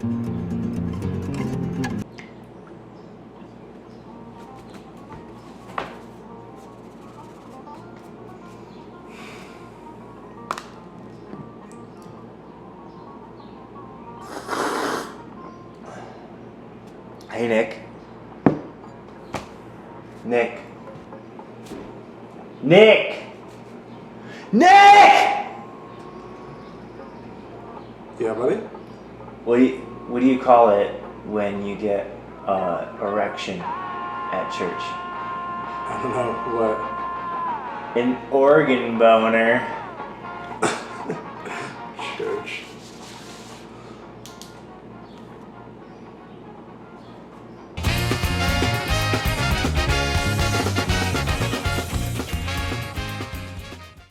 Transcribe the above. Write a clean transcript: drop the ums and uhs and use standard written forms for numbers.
Hey, Nick. Nick. Nick! Nick! Yeah, buddy? What do you call it when you get erection at church? I don't know, what? An organ boner.